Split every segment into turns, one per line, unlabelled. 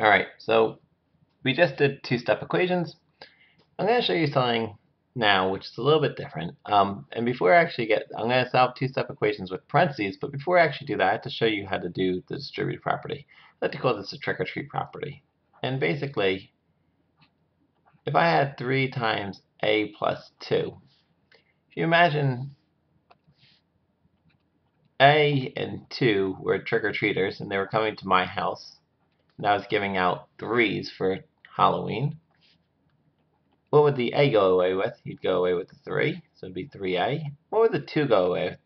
Alright, so we just did two-step equations. I'm going to show you something now which is a little bit different. And before I actually I'm going to solve two-step equations with parentheses, but before I actually do that, I have to show you how to do the distributive property. I like to call this a trick-or-treat property. And basically, if I had 3 times a plus 2, if you imagine a and 2 were trick-or-treaters and they were coming to my house, and I was giving out 3s for Halloween, what would the A go away with? You'd go away with the 3, so it'd be 3A. What would the 2 go away with?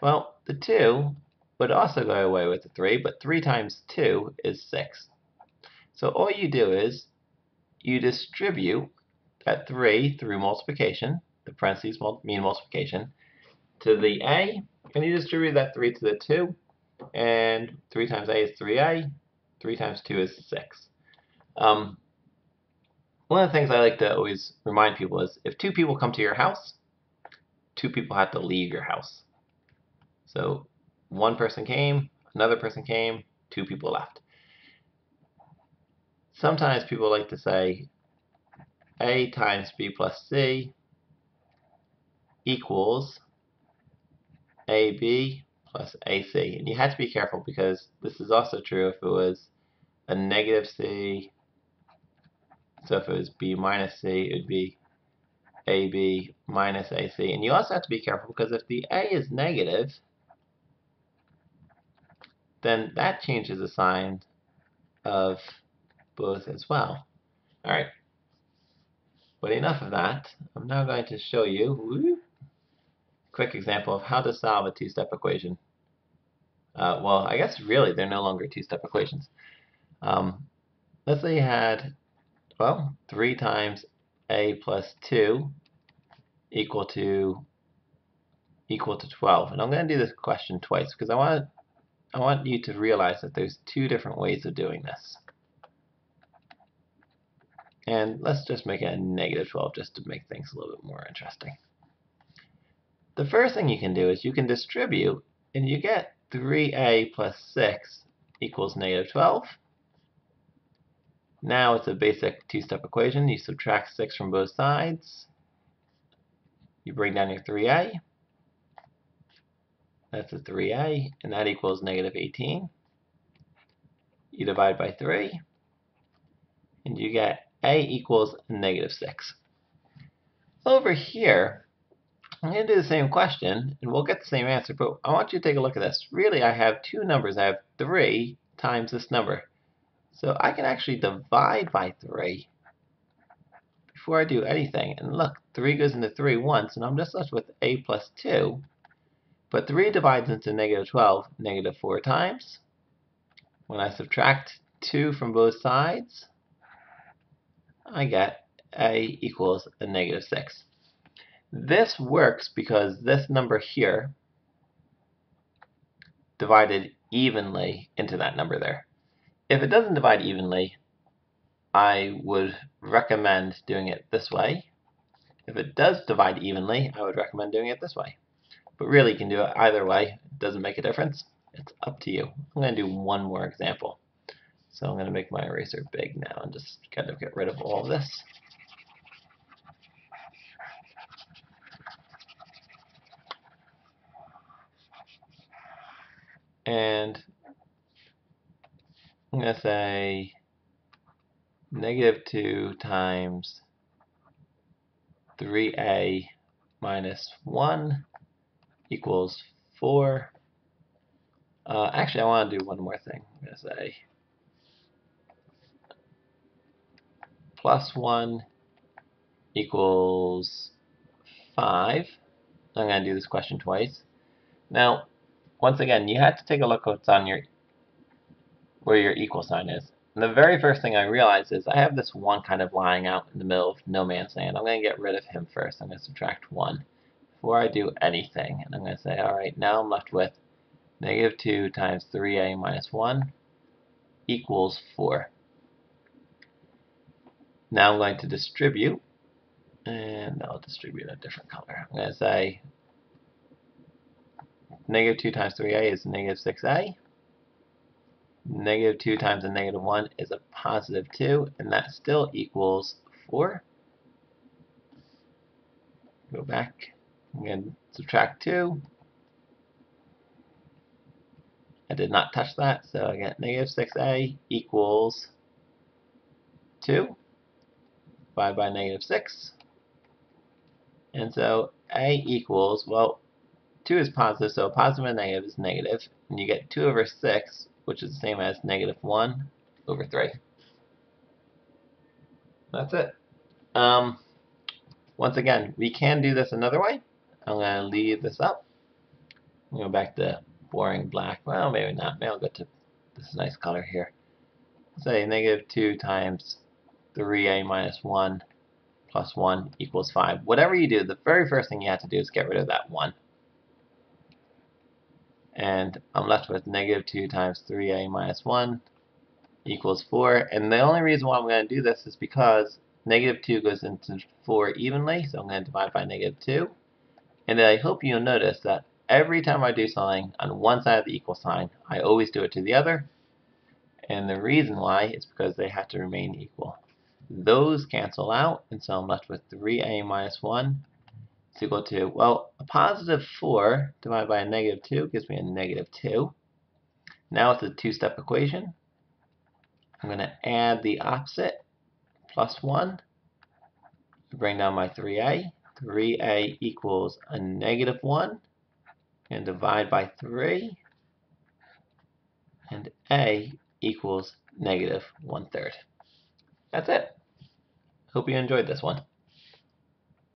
Well, the 2 would also go away with the 3, but 3 times 2 is 6. So all you do is you distribute that 3 through multiplication, the parentheses mean multiplication, to the A, and you distribute that 3 to the 2, and 3 times A is 3A, 3 times 2 is 6. One of the things I like to always remind people is if 2 people come to your house, 2 people have to leave your house. So one person came, another person came, 2 people left. Sometimes people like to say A times B plus C equals AB plus AC. And you have to be careful because this is also true if it was a negative C. So if it was B minus C, it would be AB minus AC. And you also have to be careful because if the A is negative, then that changes the sign of both as well. Alright, but enough of that. I'm now going to show you a quick example of how to solve a two-step equation. Well, I guess really they're no longer two-step equations. Let's say you had, well, 3 times A plus 2 equal to 12. And I'm going to do this question twice because I want you to realize that there's two different ways of doing this. And let's just make it a negative 12 just to make things a little bit more interesting. The first thing you can do is you can distribute and you get 3a plus 6 equals negative 12. Now it's a basic two-step equation. You subtract 6 from both sides. You bring down your 3a. That's a 3a, and that equals negative 18. You divide by 3, and you get a equals negative 6. Over here, I'm going to do the same question, and we'll get the same answer, but I want you to take a look at this. Really, I have two numbers. I have 3 times this number. So I can actually divide by 3 before I do anything. And look, 3 goes into 3 once, and I'm just left with a plus 2. But 3 divides into negative 12, negative 4 times. When I subtract 2 from both sides, I get a equals a negative 6. This works because this number here divided evenly into that number there. If it doesn't divide evenly, I would recommend doing it this way. If it does divide evenly, I would recommend doing it this way. But really, you can do it either way. It doesn't make a difference. It's up to you. I'm going to do one more example. So I'm going to make my eraser big now and just kind of get rid of all of this. And I'm going to say negative 2 times 3a minus 1 equals 4. Actually, I want to do one more thing. I'm going to say plus 1 equals 5. I'm going to do this question twice. Now, once again, you have to take a look what's on where your equal sign is. And the very first thing I realize is I have this 1 kind of lying out in the middle of no man's land. I'm going to get rid of him first. I'm going to subtract 1 before I do anything. And I'm going to say, all right, now I'm left with negative 2 times 3a minus 1 equals 4. Now I'm going to distribute, and I'll distribute a different color. I'm going to say negative 2 times 3a is negative 6a. Negative 2 times a negative 1 is a positive 2, and that still equals 4. Go back and subtract 2. I did not touch that, so I get negative 6a equals 2 divided by negative 6. And so a equals, well, 2 is positive, so positive and negative is negative. And you get 2 over 6, which is the same as negative 1 over 3. That's it. Once again, we can do this another way. I'm going to leave this up. I'm going to go back to boring black. Well, maybe not. Maybe I'll go to this nice color here. Say negative 2 times 3a minus 1 plus 1 equals 5. Whatever you do, the very first thing you have to do is get rid of that 1. And I'm left with negative 2 times 3a minus 1 equals 4. And the only reason why I'm going to do this is because negative 2 goes into 4 evenly, so I'm going to divide by negative 2. And I hope you'll notice that every time I do something on one side of the equal sign, I always do it to the other. And the reason why is because they have to remain equal. Those cancel out, and so I'm left with 3a minus 1 is equal to, well, a positive 4 divided by a negative 2 gives me a negative 2. Now it's a two-step equation. I'm going to add the opposite, plus 1, to bring down my 3a. 3a equals a negative 1, and divide by 3, and a equals negative 1/3. That's it. Hope you enjoyed this one.